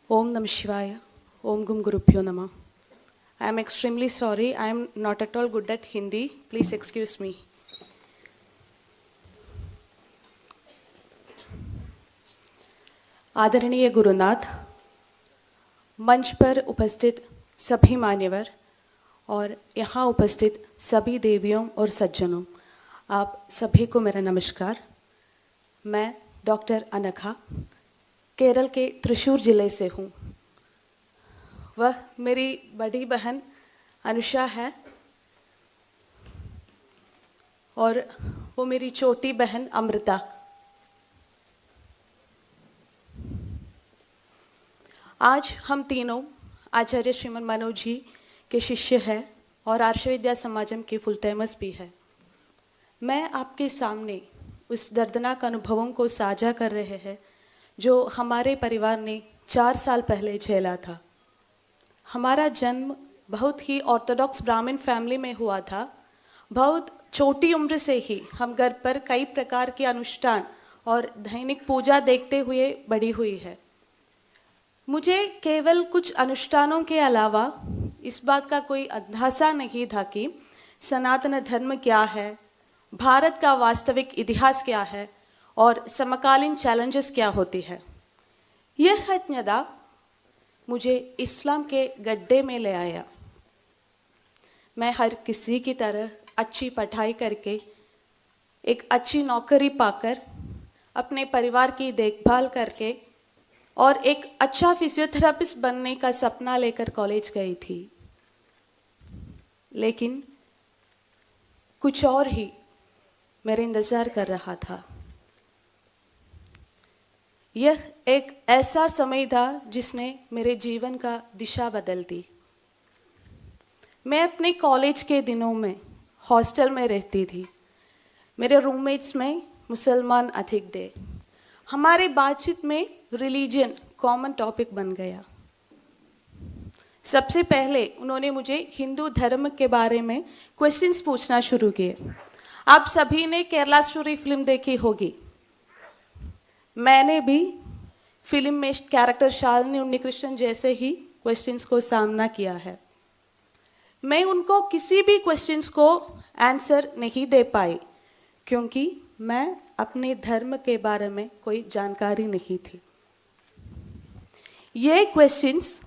Om Namah Shivaya. Om Gum Gurubhyo Namah. I am extremely sorry. I am not at all good at Hindi. Please excuse me. आदरणीय गुरुनाथ, मंच पर उपस्थित सभी मान्यवर और यहाँ उपस्थित सभी देवियों और सज्जनों, आप सभी को मेरा नमस्कार। मैं डॉक्टर अनघा केरल के त्रिशूर जिले से हूँ। वह मेरी बड़ी बहन अनुषा है और वो मेरी छोटी बहन अमृता। आज हम तीनों आचार्य श्रीमन मनोज जी के शिष्य हैं और आर्ष विद्या समाजम के फुल टाइमर्स भी है। मैं आपके सामने उस दर्दनाक अनुभवों को साझा कर रहे हैं जो हमारे परिवार ने 4 साल पहले झेला था। हमारा जन्म बहुत ही ऑर्थोडॉक्स ब्राह्मण फैमिली में हुआ था। बहुत छोटी उम्र से ही हम घर पर कई प्रकार के अनुष्ठान और दैनिक पूजा देखते हुए बड़ी हुई है। मुझे केवल कुछ अनुष्ठानों के अलावा इस बात का कोई अंदाजा नहीं था कि सनातन धर्म क्या है, भारत का वास्तविक इतिहास क्या है और समकालीन चैलेंजेस क्या होती है। यह अज्ञाता मुझे इस्लाम के गड्ढे में ले आया। मैं हर किसी की तरह अच्छी पढ़ाई करके एक अच्छी नौकरी पाकर अपने परिवार की देखभाल करके और एक अच्छा फिजियोथेरेपिस्ट बनने का सपना लेकर कॉलेज गई थी, लेकिन कुछ और ही मेरे इंतजार कर रहा था। यह एक ऐसा समय था जिसने मेरे जीवन का दिशा बदल दी। मैं अपने कॉलेज के दिनों में हॉस्टल में रहती थी। मेरे रूममेट्स में मुसलमान अधिक थे। हमारे बातचीत में रिलीजन कॉमन टॉपिक बन गया। सबसे पहले उन्होंने मुझे हिंदू धर्म के बारे में क्वेश्चंस पूछना शुरू किए। आप सभी ने केरला स्टोरी फिल्म देखी होगी। मैंने भी फिल्म में कैरेक्टर शालिनी उन्नीकृष्णन जैसे ही क्वेश्चंस को सामना किया है। मैं उनको किसी भी क्वेश्चंस को आंसर नहीं दे पाई क्योंकि मैं अपने धर्म के बारे में कोई जानकारी नहीं थी। ये क्वेश्चंस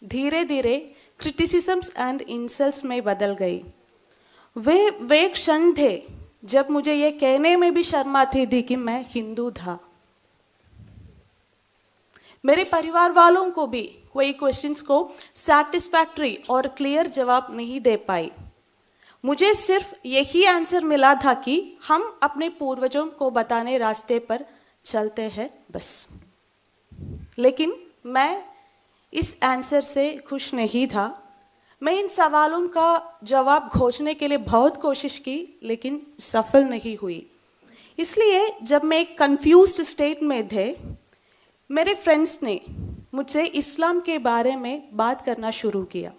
धीरे धीरे क्रिटिसिज्म्स एंड इंसल्ट्स में बदल गई। वे क्षण थे जब मुझे ये कहने में भी शर्म आती थी कि मैं हिंदू था। मेरे परिवार वालों को भी कोई क्वेश्चंस को सैटिस्फैक्टरी और क्लियर जवाब नहीं दे पाई। मुझे सिर्फ यही आंसर मिला था कि हम अपने पूर्वजों को बताने रास्ते पर चलते हैं बस। लेकिन मैं इस आंसर से खुश नहीं था। मैं इन सवालों का जवाब खोजने के लिए बहुत कोशिश की लेकिन सफल नहीं हुई। इसलिए जब मैं एक कंफ्यूज्ड स्टेट में थे, मेरे फ्रेंड्स ने मुझसे इस्लाम के बारे में बात करना शुरू किया।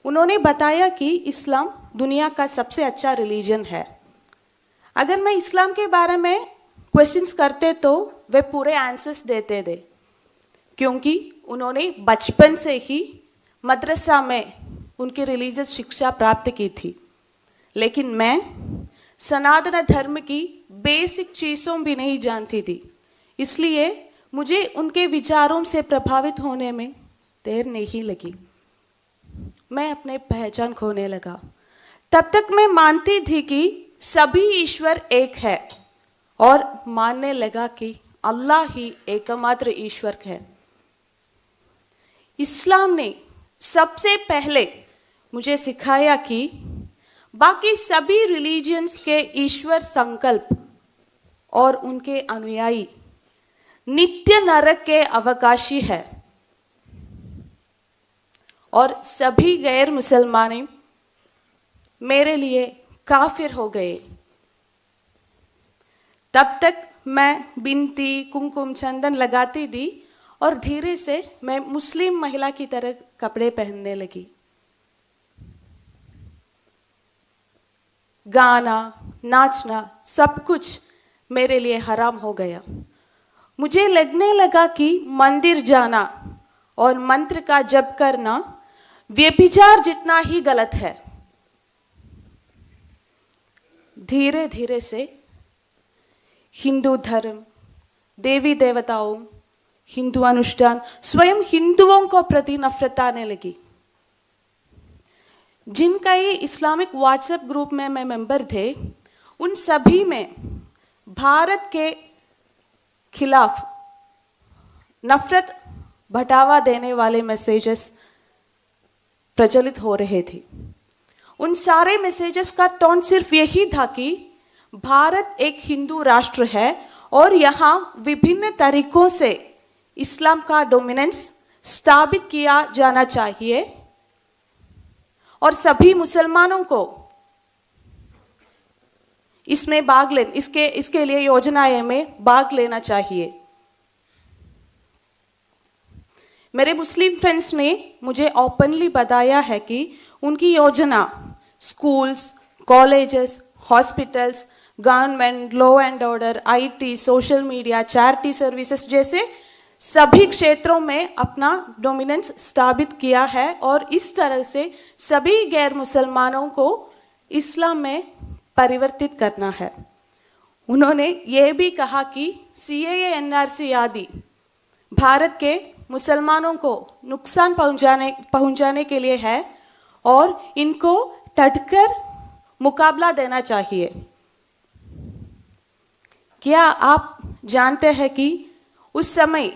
उन्होंने बताया कि इस्लाम दुनिया का सबसे अच्छा रिलीजन है। अगर मैं इस्लाम के बारे में क्वेश्चंस करते तो वे पूरे आंसर्स देते थे क्योंकि उन्होंने बचपन से ही मदरसा में उनकी रिलीजियस शिक्षा प्राप्त की थी। लेकिन मैं सनातन धर्म की बेसिक चीज़ों भी नहीं जानती थी। इसलिए मुझे उनके विचारों से प्रभावित होने में देर नहीं लगी। मैं अपने पहचान खोने लगा। तब तक मैं मानती थी कि सभी ईश्वर एक है और मानने लगा कि अल्लाह ही एकमात्र ईश्वर है। इस्लाम ने सबसे पहले मुझे सिखाया कि बाकी सभी रिलीजियंस के ईश्वर संकल्प और उनके अनुयायी नित्य नरक के अवकाशी है और सभी गैर मुसलमान मेरे लिए काफिर हो गए। तब तक मैं बिनती, कुमकुम, चंदन लगाती थी और धीरे से मैं मुस्लिम महिला की तरह कपड़े पहनने लगी। गाना, नाचना सब कुछ मेरे लिए हराम हो गया। मुझे लगने लगा कि मंदिर जाना और मंत्र का जप करना व्यभिचार जितना ही गलत है। धीरे धीरे से हिंदू धर्म, देवी देवताओं, हिंदू अनुष्ठान, स्वयं हिंदुओं को प्रति नफरत आने लगी। जिनका ये इस्लामिक व्हाट्सएप ग्रुप में मैं मेंबर थे, उन सभी में भारत के खिलाफ नफरत भड़कावा देने वाले मैसेजेस प्रचलित हो रहे थे। उन सारे मैसेजेस का टोन सिर्फ यही था कि भारत एक हिंदू राष्ट्र है और यहाँ विभिन्न तरीकों से इस्लाम का डोमिनेंस स्थापित किया जाना चाहिए और सभी मुसलमानों को इसमें इसके लिए योजनाएं में भाग लेना चाहिए। मेरे मुस्लिम फ्रेंड्स ने मुझे ओपनली बताया है कि उनकी योजना schools, colleges, hospitals, government, law and order, IT, social media, charity services जैसे सभी क्षेत्रों में अपना डोमिनेंस स्थापित किया है और इस तरह से सभी गैर मुसलमानों को इस्लाम में परिवर्तित करना है। उन्होंने ये भी कहा कि सीएए, एनआरसी आदि भारत के मुसलमानों को नुकसान पहुंचाने के लिए है और इनको डटकर मुकाबला देना चाहिए। क्या आप जानते हैं कि उस समय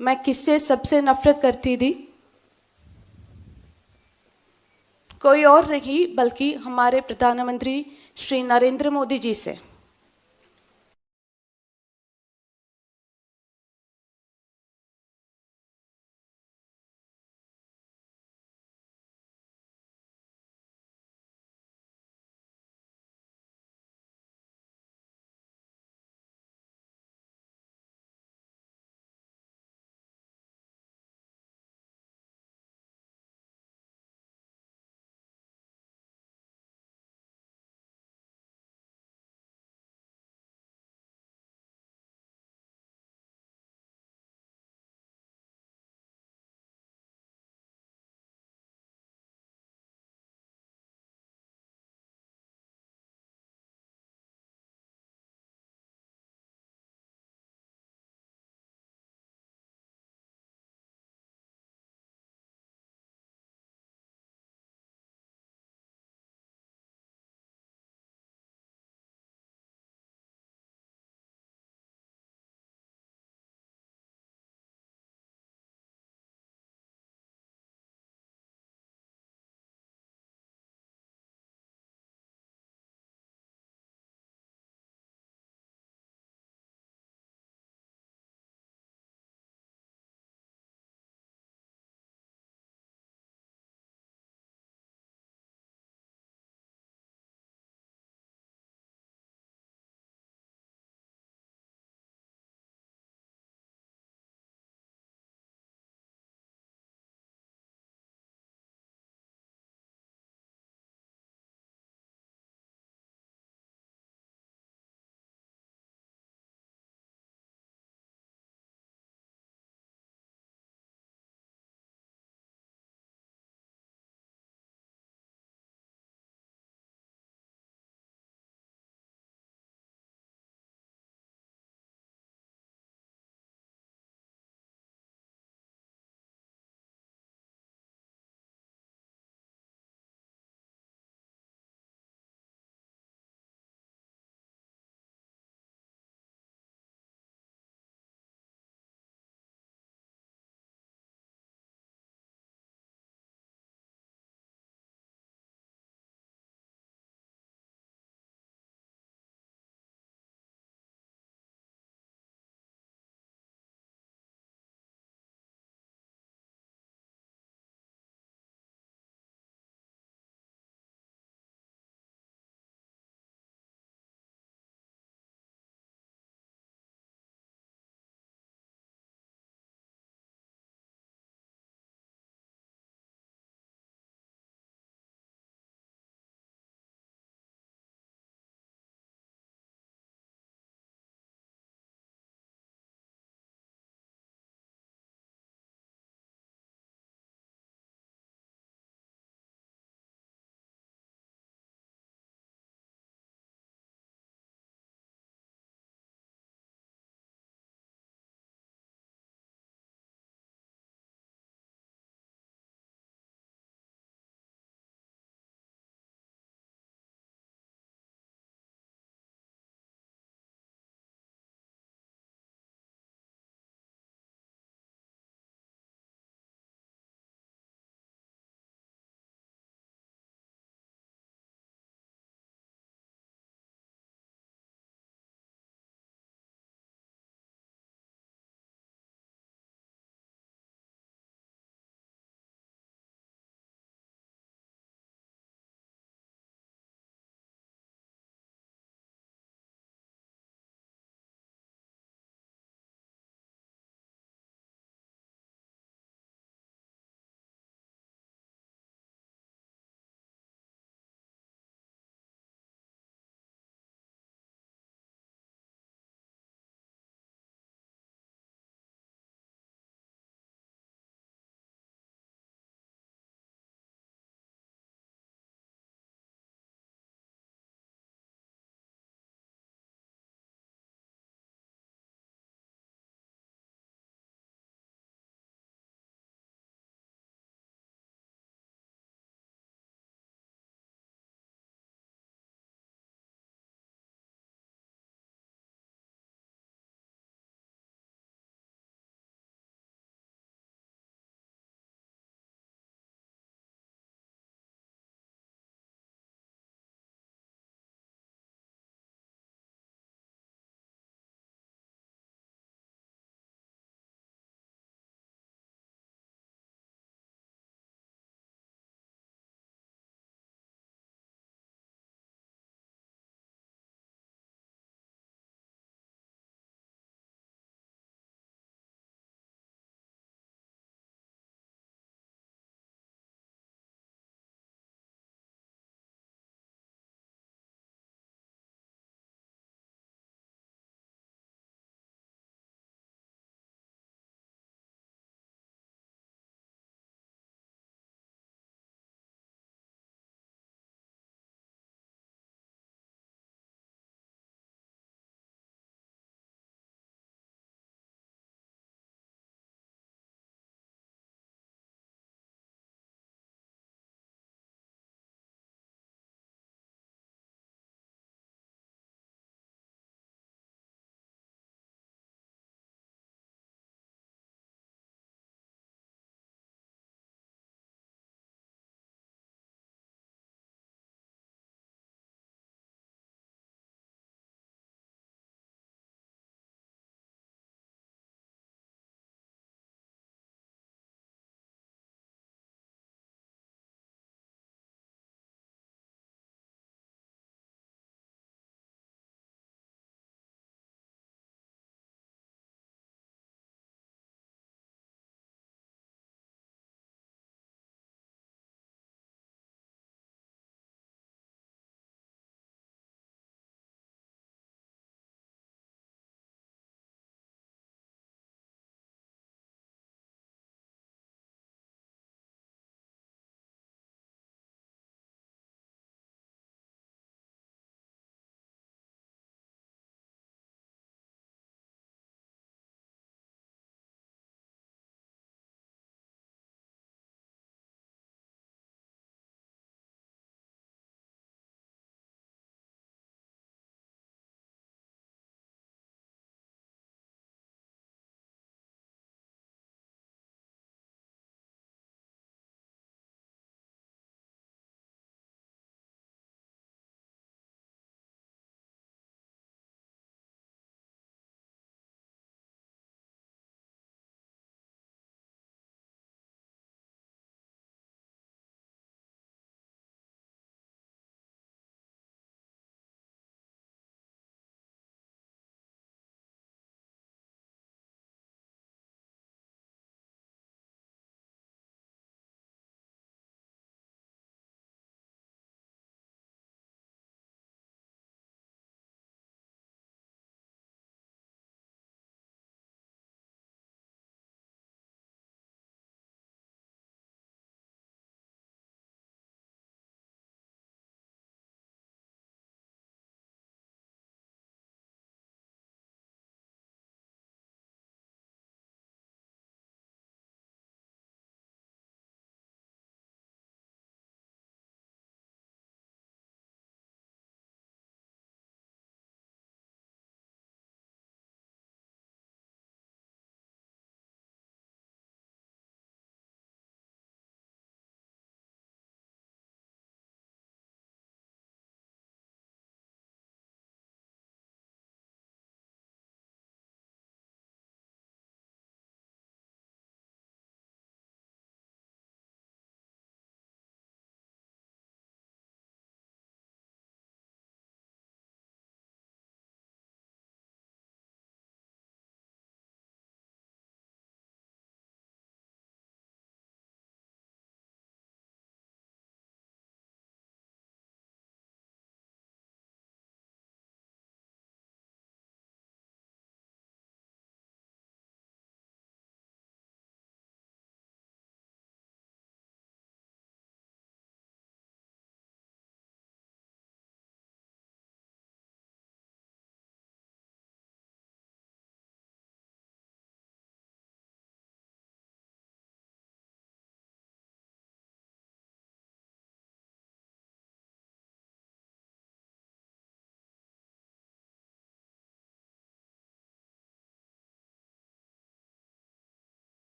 मैं किससे सबसे नफरत करती थी? कोई और नहीं बल्कि हमारे प्रधानमंत्री श्री नरेंद्र मोदी जी से।